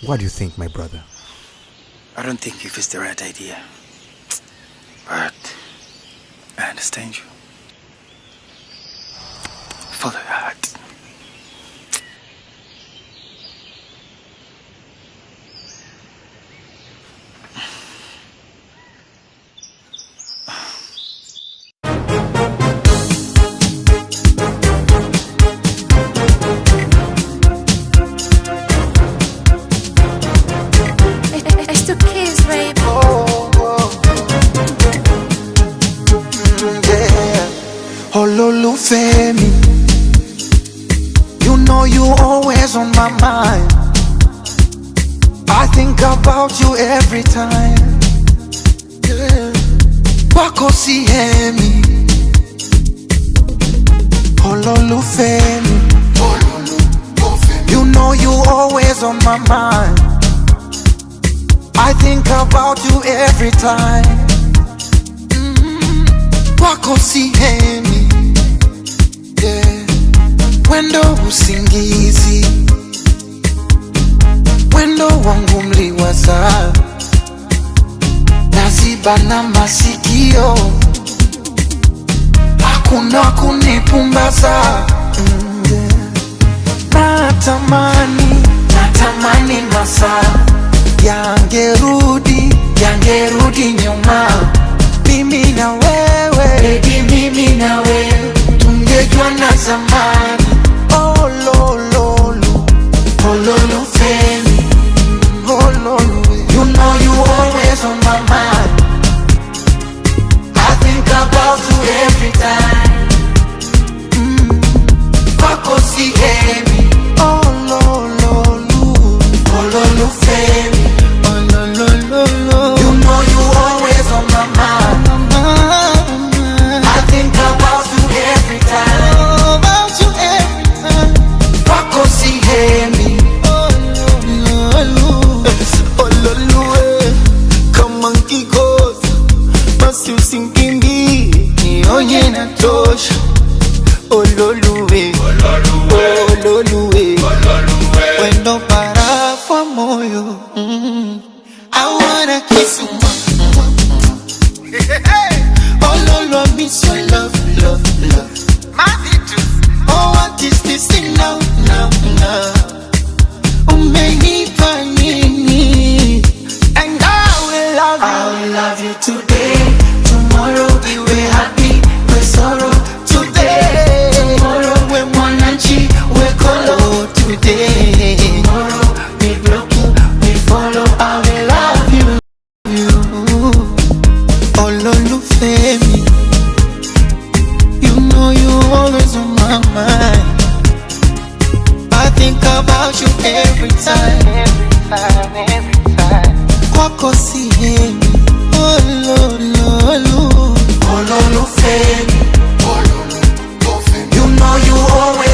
What do you think, my brother? I don't think if it's the right idea, but I understand you. Follow your heart. Ololufemi, you know you always on my mind. I think about you every time. Yeah. Wako sihemi, Ololufemi, you know you always on my mind. I think about you every time. Wako sihemi, yeah. Wendo usingizi, wendo wangu mliwaza, naziba na masikio, hakuna kunipumbaza. Yeah. Natamani masaa yangerudi nyuma. Mimi na wewe, baby, mimi na wewe, tungejua na zamani. Oh lolo, Ololufemi, oh lolo, you know you always on my mind. I think about you every time. Wako sihemi, oh lolo, Ololufemi, oh lolo, you know you always on my mind. Wendo para for moyo. I wanna kiss you. Ololo, I miss your love. Oh, what is this thing now? Umenipa nini? And I will love you today. Tomorrow we will happy, we sorrow. Today, tomorrow we mwananchi, we kolo. Today, tomorrow we broken, we follow. I will love you. Ololufemi, you know you always on my mind. I think about you every time. Wako sihemi, Ololufemi, you know you always